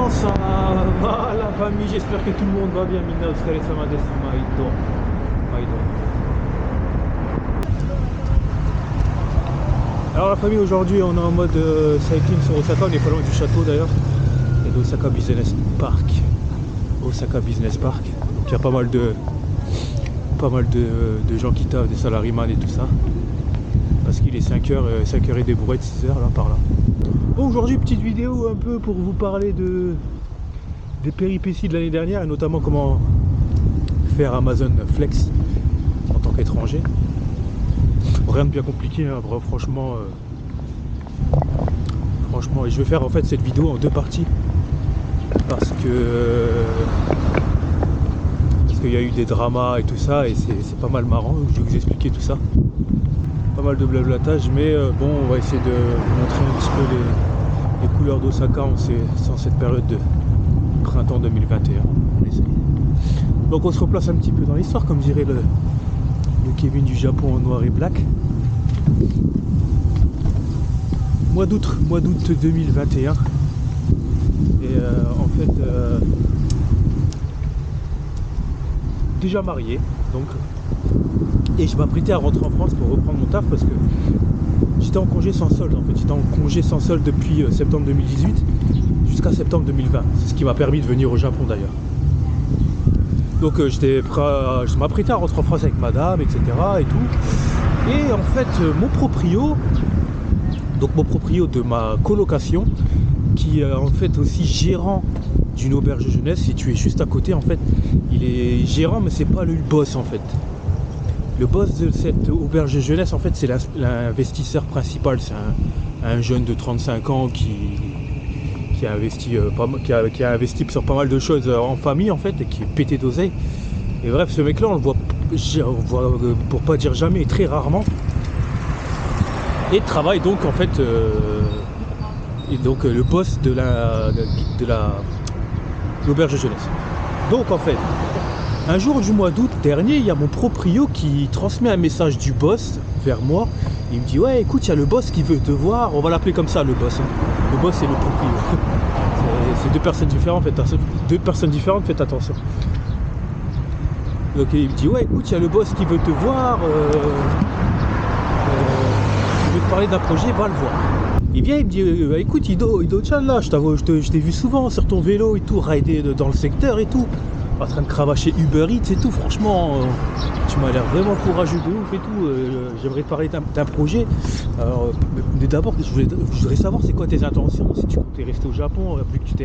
Comment ça va la famille? J'espère que tout le monde va bien. Mina Australie Samades Maïdo. Alors la famille, aujourd'hui on est en mode cycling sur Osaka, on est pas loin du château d'ailleurs. Et d'Osaka Business Park. Osaka Business Park. Donc il y a pas mal de gens qui taffent, des salaryman et tout ça. Parce qu'il est 5h et des brouettes, 6h là par là. Bon, aujourd'hui petite vidéo un peu pour vous parler des péripéties de l'année dernière et notamment comment faire Amazon Flex en tant qu'étranger. Rien de bien compliqué, hein, franchement, et je vais faire en fait cette vidéo en deux parties parce qu'il y a eu des dramas et tout ça et c'est pas mal marrant, donc je vais vous expliquer tout ça. Pas mal de blablatage, mais bon, on va essayer de vous montrer un petit peu les couleurs d'Osaka en cette période de printemps 2021. On essaye. Donc on se replace un petit peu dans l'histoire, comme dirait le Kevin du Japon en noir et black. Mois d'août 2021. Et en fait, déjà marié, donc. Et je m'apprêtais à rentrer en France pour reprendre mon taf parce que j'étais en congé sans solde en fait. J'étais en congé sans solde depuis septembre 2018 jusqu'à septembre 2020. C'est ce qui m'a permis de venir au Japon d'ailleurs. Donc je m'apprêtais à rentrer en France avec madame, etc. et tout. Et en fait mon proprio de ma colocation, qui est en fait aussi gérant d'une auberge jeunesse située juste à côté en fait. Il est gérant mais c'est pas le boss en fait. Le boss de cette auberge jeunesse, en fait, c'est l'investisseur principal. C'est un jeune de 35 ans qui a investi sur pas mal de choses en famille, en fait, et qui est pété d'oseille. Et bref, ce mec-là, on le voit pour pas dire jamais, et très rarement. Et travaille donc, en fait, le boss de l'auberge jeunesse. Donc, en fait, un jour du mois d'août dernier, il y a mon proprio qui transmet un message du boss vers moi. Il me dit: ouais, écoute, il y a le boss qui veut te voir. On va l'appeler comme ça, le boss. Hein. Le boss et le proprio. C'est deux personnes différentes, faites attention. Donc il me dit: ouais, écoute, il y a le boss qui veut te voir. Il veut te parler d'un projet, va le voir. Il vient, il me dit: écoute, Ido-chan, là, je t'ai vu souvent sur ton vélo et tout, rider dans le secteur et tout. En train de cravacher Uber Eats et tout, franchement, tu m'as l'air vraiment courageux de ouf et tout. J'aimerais te parler d'un projet. Alors, mais d'abord, je voudrais savoir c'est quoi tes intentions, si tu comptais rester au Japon, vu que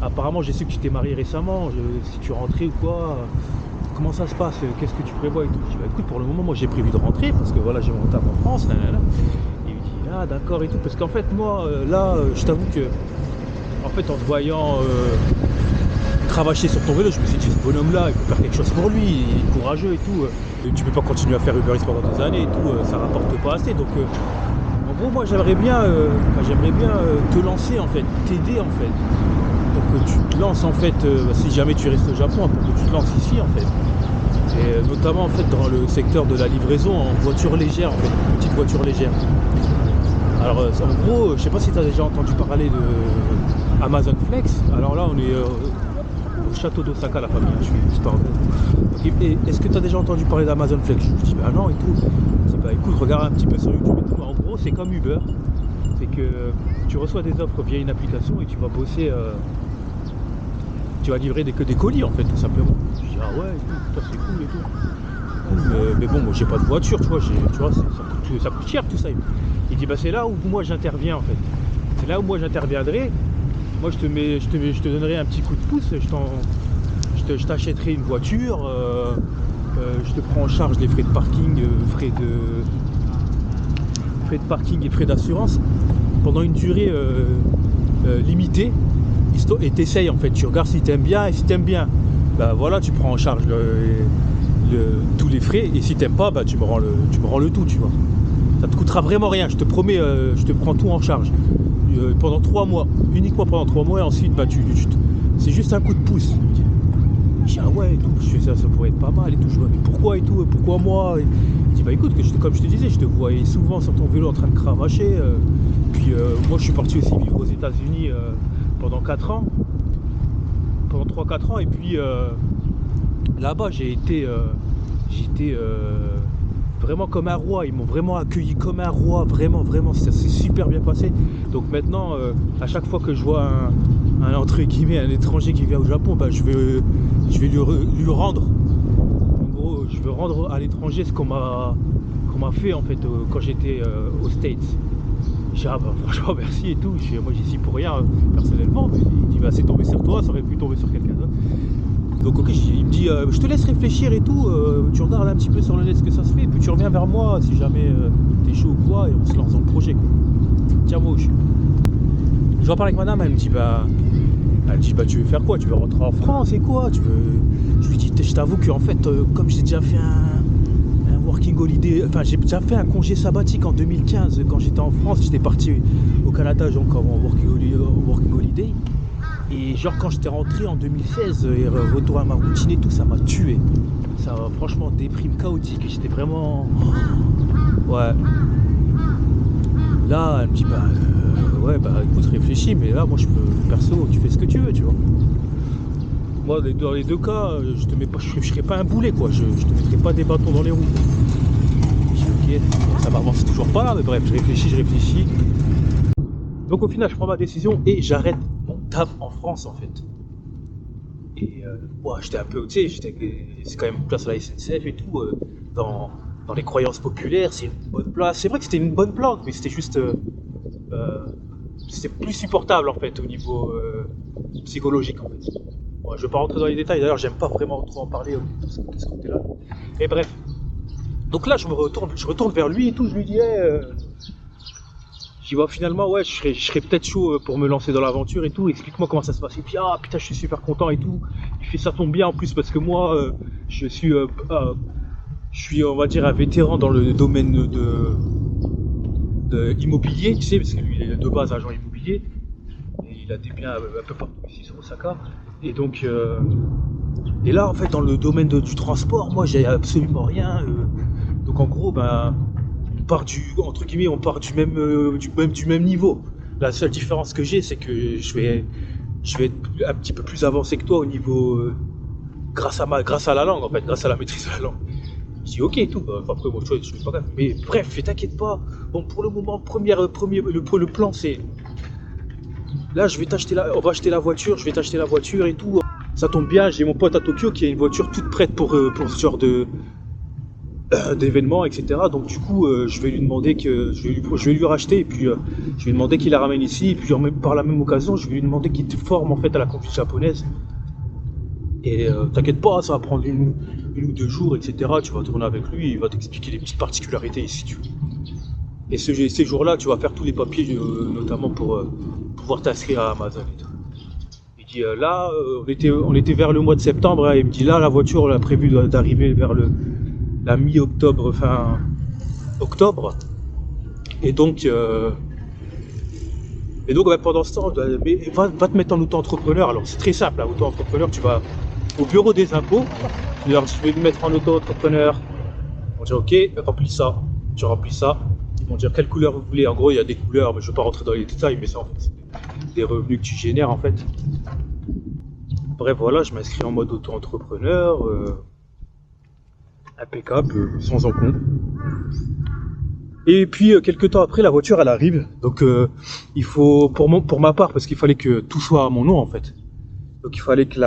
apparemment j'ai su que tu t'es marié récemment, si tu rentrais ou quoi, comment ça se passe, qu'est-ce que tu prévois et tout. Je dis: bah écoute, pour le moment, moi j'ai prévu de rentrer parce que voilà, j'ai mon taf en France. Là. Et il me dit: ah d'accord et tout, parce qu'en fait, moi, là, je t'avoue que, en fait, en te voyant cravacher sur ton vélo, je me suis dit: ce bonhomme là il peut faire quelque chose pour lui, il est courageux et tout, et tu peux pas continuer à faire Uber Eats pendant des années et tout, ça rapporte pas assez, donc en gros moi j'aimerais bien te lancer en fait, t'aider en fait, pour que tu te lances en fait, si jamais tu restes au Japon, pour que tu te lances ici en fait, et notamment en fait dans le secteur de la livraison en voiture légère en fait, petite voiture légère. Alors en gros, je sais pas si tu as déjà entendu parler de Amazon Flex. Alors là on est au château d'Osaka, la famille, je suis juste par contre. Et est-ce que tu as déjà entendu parler d'Amazon Flex? Je dis: bah non et tout. Je dis: bah écoute, regarde un petit peu sur YouTube et tout. En gros, c'est comme Uber. C'est que tu reçois des offres via une application et tu vas bosser, tu vas livrer que des colis en fait, tout simplement. Je dis: ah ouais, et tout, c'est cool et tout. Mais bon, moi j'ai pas de voiture, tu vois, ça coûte cher tout ça. Il dit: bah c'est là où moi j'interviens en fait. C'est là où moi j'interviendrai. Moi je te donnerai un petit coup de pouce, je t'achèterai une voiture, je te prends en charge les frais de parking, frais de parking et frais d'assurance pendant une durée limitée, et t'essayes en fait, tu regardes si t'aimes bien, et si t'aimes bien, bah voilà, tu prends en charge tous les frais, et si t'aimes pas, bah tu me rends le tout, tu vois. Ça te coûtera vraiment rien, je te promets, je te prends tout en charge. Pendant 3 mois, uniquement pendant 3 mois, et ensuite bah c'est juste un coup de pouce. Je dis: ah ouais et tout, je fais ça pourrait être pas mal et tout. Je dis: mais pourquoi et tout, pourquoi moi? Il dit: bah écoute, comme je te disais, je te voyais souvent sur ton vélo en train de cravacher, puis moi je suis parti aussi vivre aux États-Unis pendant 4 ans, pendant 3-4 ans. Et puis là-bas, j'ai été vraiment comme un roi. Ils m'ont vraiment accueilli comme un roi. Vraiment, ça s'est super bien passé. Donc maintenant, à chaque fois que je vois entre guillemets, un étranger qui vient au Japon, bah, je vais lui rendre. En gros, je veux rendre à l'étranger ce qu'on m'a fait en fait quand j'étais aux States. Je dis ah bah franchement merci et tout. Moi j'y suis pour rien personnellement. Mais il dit bah c'est tombé sur toi, ça aurait pu tomber sur quelqu'un d'autre. Donc ok, il me dit je te laisse réfléchir et tout, tu regardes un petit peu sur le net ce que ça se fait, et puis tu reviens vers moi si jamais t'es chaud ou quoi, et on se lance dans le projet quoi. Tiens-moi au jus. Je reparle avec madame, elle me dit bah tu veux faire quoi? Tu veux rentrer en France et quoi? Je lui dis je t'avoue qu'en fait comme j'ai déjà fait un working holiday, enfin j'ai déjà fait un congé sabbatique en 2015 quand j'étais en France, j'étais parti au Canada donc en working holiday. Et genre quand j'étais rentré en 2016 et retour à ma routine et tout, ça m'a tué. Ça m'a franchement déprime chaotique et j'étais vraiment... Ouais. Là elle me dit ouais bah écoute réfléchis, mais là moi je peux, perso tu fais ce que tu veux tu vois. Moi dans les deux cas je serais pas un boulet quoi, je te mettrais pas des bâtons dans les roues. Je dis ok, ça m'avance toujours pas là, mais bref je réfléchis. Donc au final je prends ma décision et j'arrête mon taf en France en fait. Et j'étais un peu, tu sais, c'est quand même une place à la SNCF et tout, dans les croyances populaires, c'est une bonne place. C'est vrai que c'était une bonne planque, mais c'était juste, c'était plus supportable en fait au niveau psychologique en fait. Bon, je vais pas rentrer dans les détails, d'ailleurs j'aime pas vraiment trop en parler de ce côté-là. Et bref, donc là je retourne vers lui et tout, je lui dis je dis bah, finalement ouais je serais peut-être chaud pour me lancer dans l'aventure et tout, explique-moi comment ça se passe. Et puis ah putain je suis super content et tout. Il fait ça tombe bien en plus parce que moi je suis on va dire un vétéran dans le domaine de immobilier, tu sais, parce que lui il est de base agent immobilier et il a des biens un peu partout ici sur Osaka. Et donc et là en fait dans le domaine du transport, moi j'ai absolument rien. Donc en gros on part du même niveau. La seule différence que j'ai, c'est que je vais être un petit peu plus avancé que toi au niveau grâce à la langue en fait, grâce à la maîtrise de la langue. Je dis ok et tout, après moi je suis pas grave. Mais bref, t'inquiète pas. Bon pour le moment, le plan c'est là on va acheter la voiture, je vais t'acheter la voiture et tout. Ça tombe bien, j'ai mon pote à Tokyo qui a une voiture toute prête pour ce genre d'événements, etc. Donc du coup je vais lui demander je vais lui racheter et puis je vais lui demander qu'il la ramène ici et puis par la même occasion je vais lui demander qu'il te forme en fait à la conduite japonaise. Et t'inquiète pas, ça va prendre une ou 2 jours, etc. Tu vas tourner avec lui, il va t'expliquer les petites particularités ici tu veux. Et ces jours-là tu vas faire tous les papiers notamment pour pouvoir t'inscrire à Amazon et tout. Il dit là on était vers le mois de septembre, hein, il me dit là la voiture on a prévu d'arriver vers la mi-octobre, fin octobre. Et donc pendant ce temps, va te mettre en auto-entrepreneur. Alors c'est très simple, auto-entrepreneur, tu vas au bureau des impôts, tu leur dis je vais me mettre en auto-entrepreneur. Ils vont dire ok, remplis ça, tu remplis ça. Ils vont dire quelle couleur vous voulez. En gros il y a des couleurs, mais je ne vais pas rentrer dans les détails, mais ça en fait c'est des revenus que tu génères en fait. Bref voilà, je m'inscris en mode auto-entrepreneur. Impeccable, sans encombre. Et puis quelques temps après la voiture elle arrive, donc il faut pour ma part, parce qu'il fallait que tout soit à mon nom en fait, donc il fallait que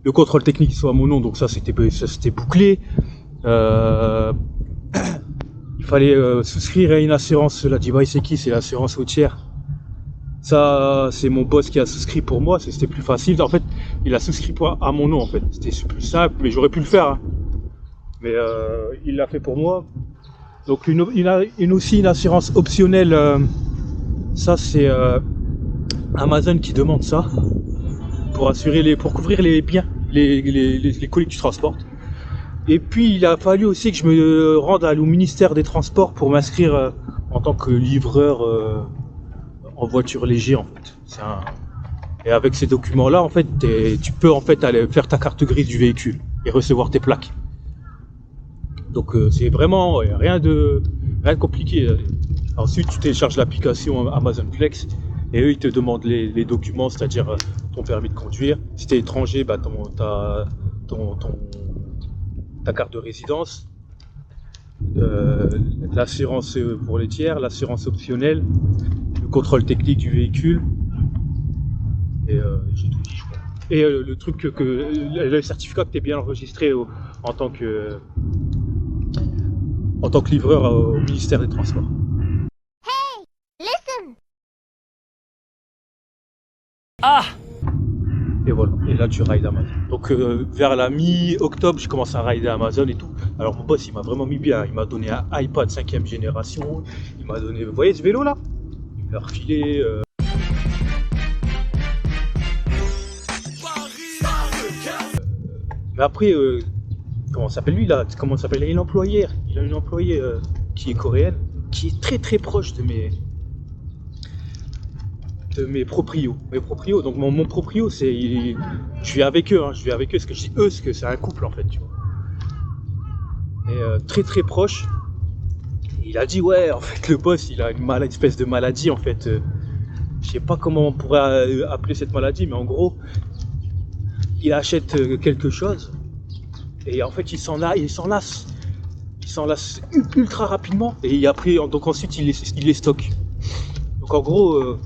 le contrôle technique soit à mon nom, donc ça c'était bouclé. Il fallait souscrire à une assurance, la Jibaiseki, c'est l'assurance routière. Ça c'est mon boss qui a souscrit pour moi, c'était plus facile. En fait il a souscrit à mon nom en fait, c'était plus simple, mais j'aurais pu le faire hein. Mais il l'a fait pour moi. Donc aussi une assurance optionnelle, ça c'est Amazon qui demande ça pour couvrir les biens, les colis que tu transportes. Et puis il a fallu aussi que je me rende au ministère des Transports pour m'inscrire en tant que livreur en voiture légère en fait. Et avec ces documents là en fait tu peux en fait aller faire ta carte grise du véhicule et recevoir tes plaques. Donc c'est vraiment rien de compliqué. Ensuite tu télécharges l'application Amazon Flex et eux ils te demandent les documents, c'est-à-dire ton permis de conduire. Si tu es étranger, bah, ta carte de résidence. L'assurance pour les tiers, l'assurance optionnelle, le contrôle technique du véhicule. Et j'ai tout dit, je crois. Et le truc le certificat que tu es bien enregistré en tant que livreur au ministère des Transports. Hey, listen. Ah! Et voilà, et là tu rides Amazon. Donc vers la mi-octobre, je commence à rider Amazon et tout. Alors mon boss, il m'a vraiment mis bien. Il m'a donné un iPad 5e génération. Il m'a donné, vous voyez ce vélo là? Il me l'a refilé. Mais après, comment s'appelle lui là? Comment s'appelle? Il a une employée. Il a une employée qui est coréenne, qui est très très proche de mes proprios. Donc mon proprio, c'est, je vis avec eux, hein, parce que je dis eux, parce que c'est un couple en fait, tu vois. Et très très proche. Il a dit ouais, en fait le boss, il a une espèce de maladie en fait. Je sais pas comment on pourrait appeler cette maladie, mais en gros, il achète quelque chose et en fait il s'en lasse ultra rapidement et après donc ensuite il les stocke. Donc en gros.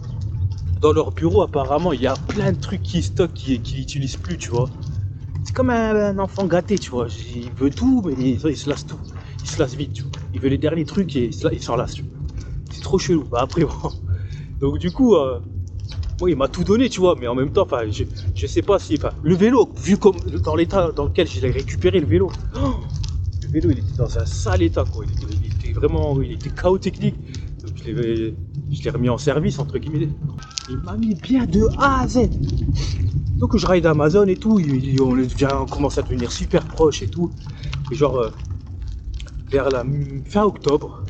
Dans leur bureau, apparemment, il y a plein de trucs qu'ils stockent qu'ils n'utilisent plus, tu vois. C'est comme un enfant gâté, tu vois. Il veut tout, mais il se lasse tout. Il se lasse vite, tu vois. Il veut les derniers trucs et il s'en lasse, tu vois. C'est trop chelou. Bah, après, bon. Donc, du coup, moi, il m'a tout donné, tu vois. Mais en même temps, je sais pas si. Le vélo, vu comme dans l'état dans lequel je l'ai récupéré, le vélo, il était dans un sale état, quoi. Il était chaos technique. Donc, je l'ai remis en service, entre guillemets. Il m'a mis bien de A à Z. Donc je ride Amazon et tout, on commence à devenir super proches et tout. Et genre vers la fin octobre,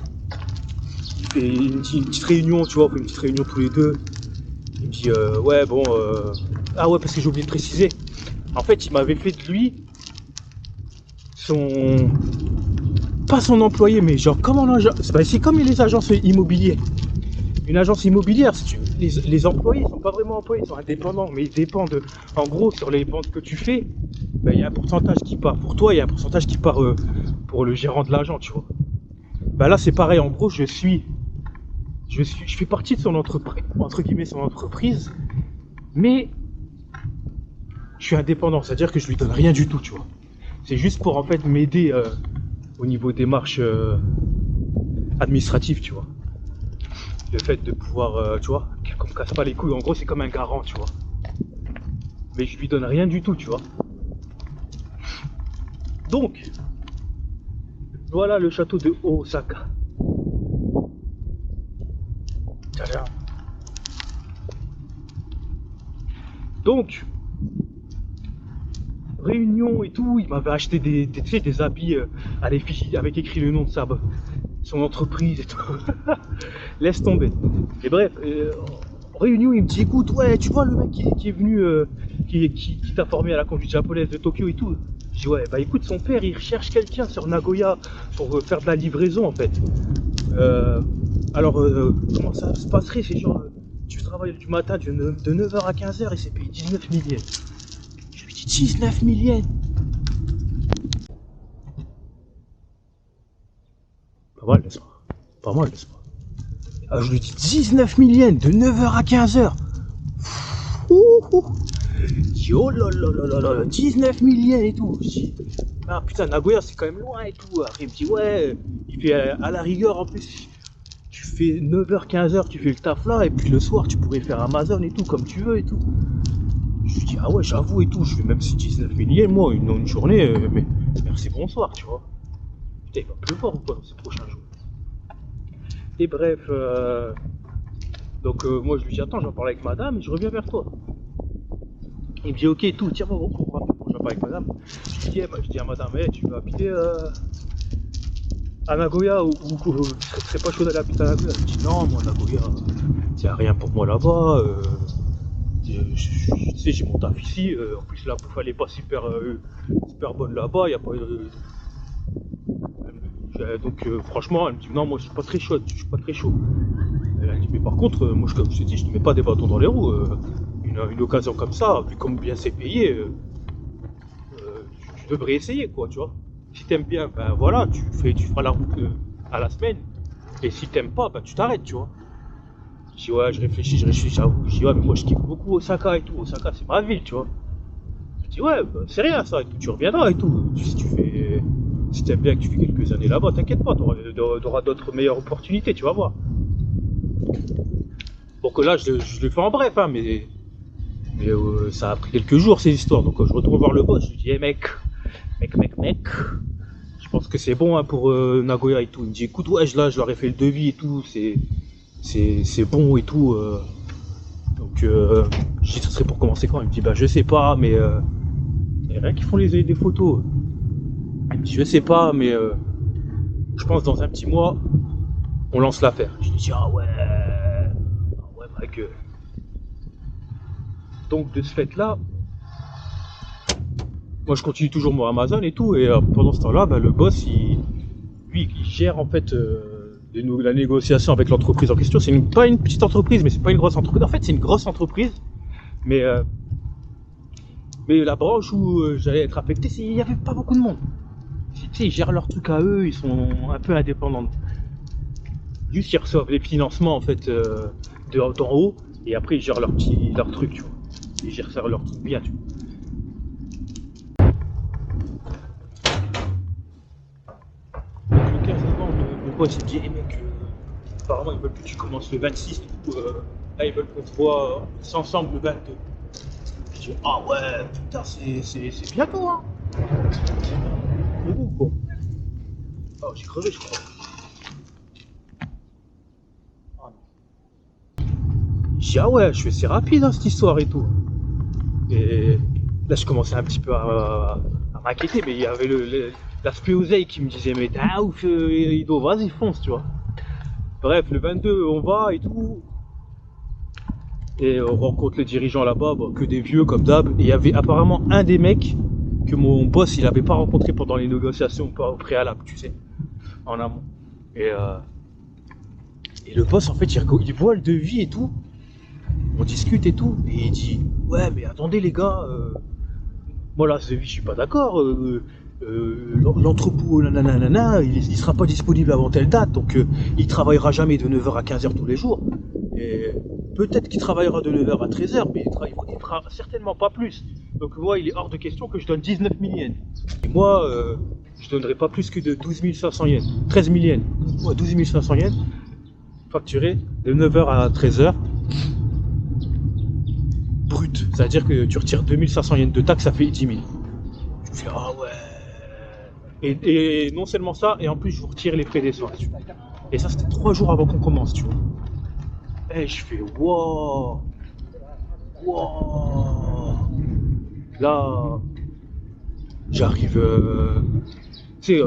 il fait une petite réunion, tu vois, on fait une petite réunion tous les deux. Il me dit ouais bon ah ouais, parce que j'ai oublié de préciser. En fait il m'avait fait de lui pas son employé, mais genre comme un agent. C'est comme les agences immobilières. Une agence immobilière, si tu veux, les employés ne sont pas vraiment employés, ils sont indépendants, mais ils dépendent, en gros, sur les ventes que tu fais, ben, il y a un pourcentage qui part pour toi, il y a un pourcentage qui part pour le gérant de l'agent, tu vois. Ben là, c'est pareil, en gros, je fais partie de son entreprise, entre guillemets, son entreprise, mais je suis indépendant, c'est-à-dire que je lui donne rien du tout, tu vois. C'est juste pour, en fait, m'aider au niveau des démarches administratives, tu vois. Le fait de pouvoir, tu vois, qu'on me casse pas les couilles, en gros c'est comme un garant, tu vois. Mais je lui donne rien du tout, tu vois. Donc, voilà le château de Osaka. Tadam. Donc, réunion et tout, il m'avait acheté des habits à l'effigie avec écrit le nom de son entreprise et tout. Laisse tomber. Et bref, en réunion, il me dit écoute, ouais, tu vois le mec qui est venu, qui t'a formé à la conduite japonaise de Tokyo et tout. Je dis ouais, bah écoute, son père il recherche quelqu'un sur Nagoya pour faire de la livraison en fait. Alors, comment ça se passerait? C'est genre, tu travailles du matin de 9h à 15h et c'est payé 19 000 yens. Je lui dis 19 000 yens. Pas mal, n'est-ce pas? Pas mal, n'est-ce pas? Alors, je lui dis 19 000 yens de 9h à 15h. Je dis oh là là là là là, 19 000 yens et tout. Je dis ah putain, Nagoya c'est quand même loin et tout. Après il me dit ouais, il fait à la rigueur en plus. Tu fais 9h, 15h, tu fais le taf là, et puis le soir tu pourrais faire Amazon et tout, comme tu veux et tout. Je lui dis ah ouais, j'avoue et tout. Je fais même si 19 000 yens, moi, une journée, mais merci, bonsoir, tu vois. Putain, il va pleuvoir ou quoi dans ces prochains jours? Et bref, donc moi je lui dis attends, j'en parle avec madame et je reviens vers toi. Il me dit ok et tout, tiens moi j'en parle avec madame. Je dis à madame, hey, tu veux habiter à Nagoya ou tu serais pas chaud d'aller habiter à Nagoya? Elle me dit non, moi Nagoya, il n'y a rien pour moi là-bas. Tu sais, j'ai mon taf ici, en plus la bouffe elle est pas super bonne là-bas, il n'y a pas donc franchement elle me dit non, moi je suis pas très chaud, Elle me dit mais par contre moi comme je te dis, je te mets pas des bâtons dans les roues, une occasion comme ça, vu comme bien c'est payé, tu devrais essayer, quoi, tu vois. Si t'aimes bien, ben voilà, tu feras la route à la semaine. Et si t'aimes pas, ben tu t'arrêtes, tu vois. Je dis ouais, je réfléchis, j'avoue. Je dis ouais, mais moi je kiffe beaucoup Osaka et tout. Osaka, c'est ma ville, tu vois. Je dis ouais, bah, c'est rien ça, et tout, tu reviendras et tout. Si t'aimes bien que tu fais quelques années là-bas, t'inquiète pas, t'auras d'autres meilleures opportunités, tu vas voir. Bon que là, je le fais en bref, hein, mais ça a pris quelques jours ces histoires. Donc je retourne voir le boss, je lui dis hey, mec, je pense que c'est bon hein, pour Nagoya et tout. Il me dit écoute, ouais, là, je leur ai fait le devis et tout, c'est bon et tout. Donc je dis ça serait pour commencer quand? Il me dit bah je sais pas, mais il y a rien qui font des photos. Il me dit je sais pas, mais je pense dans un petit mois, on lance l'affaire. Je lui dis ah ouais ma gueule. Donc de ce fait là, moi je continue toujours mon Amazon et tout, et pendant ce temps-là, bah, le boss il gère en fait la négociation avec l'entreprise en question. C'est pas une petite entreprise, mais c'est pas une grosse entreprise. En fait, c'est une grosse entreprise, mais la branche où j'allais être affecté, il n'y avait pas beaucoup de monde. Tu sais, ils gèrent leurs trucs à eux, ils sont un peu indépendants. Juste ils reçoivent les financements en fait d'en haut, et après ils gèrent leur truc, tu vois. Ils gèrent ça leur truc bien, tu vois. Donc le 15 novembre, le boss il dit hey mec, apparemment ils veulent que tu commences le 26, là ils veulent qu'on te voit ensemble le 22. Je dis ah ouais, putain c'est bientôt hein. C'est bon quoi. Oh j'ai crevé je crois. Ah non. Je dis ah ouais, je fais c'est rapide hein, cette histoire et tout. Et là je commençais un petit peu à m'inquiéter, mais il y avait l'aspect oseille qui me disait mais t'es un ouf Ido, vas-y fonce tu vois. Bref, le 22 on va et tout. Et on rencontre les dirigeants là-bas, bon, que des vieux comme d'hab. Et il y avait apparemment un des mecs que mon boss il avait pas rencontré pendant les négociations au préalable, tu sais, en amont. Et le boss en fait il voit le devis et tout. On discute et tout. Et il dit ouais mais attendez les gars, moi là ce devis je suis pas d'accord. L'entrepôt nanana, il sera pas disponible avant telle date, donc il travaillera jamais de 9h à 15h tous les jours. Et peut-être qu'il travaillera de 9h à 13h, mais il fera certainement pas plus. Donc moi, il est hors de question que je donne 19 000 yens. Et moi, je donnerai pas plus que de 12 500 yens, 13 000 yens. Ouais, 12 500 yens, facturé de 9h à 13h. Brut, c'est-à-dire que tu retires 2500 yens de taxes, ça fait 10 000. Je me fais ah ouais. Et non seulement ça, et en plus je vous retire les frais d'essence. Et ça c'était 3 jours avant qu'on commence, tu vois. Et je fais wow. Là, j'arrive. Tu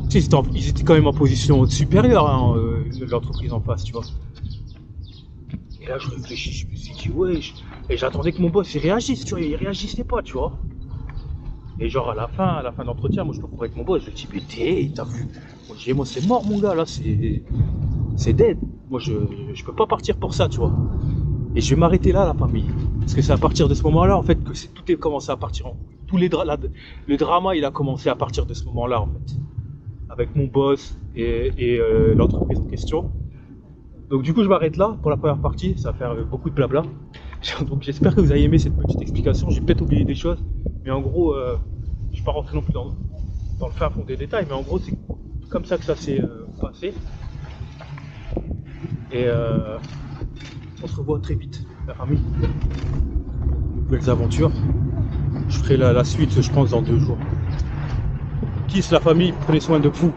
sais, ils étaient quand même en position supérieure, hein, l'entreprise en face, tu vois. Et là je réfléchis, je me suis dit ouais. Et j'attendais que mon boss il réagisse, tu vois, il réagissait pas, tu vois. Et genre à la fin de l'entretien, moi je me retrouve avec mon boss, je lui dis mais t'as vu, moi c'est mort mon gars là, c'est dead. Moi je peux pas partir pour ça, tu vois. Et je vais m'arrêter là la famille. Parce que c'est à partir de ce moment-là en fait que tout est commencé à partir en couille. Le drama il a commencé à partir de ce moment-là en fait. Avec mon boss et l'entreprise en question. Donc du coup je m'arrête là pour la première partie, ça va faire beaucoup de blabla. Donc j'espère que vous avez aimé cette petite explication, j'ai peut-être oublié des choses. Mais en gros, je ne vais pas rentrer non plus dans le fin fond des détails, mais en gros c'est comme ça que ça s'est passé. Et on se revoit très vite, la famille. Nouvelles aventures. Je ferai la suite, je pense, dans 2 jours. Kiss la famille, prenez soin de vous.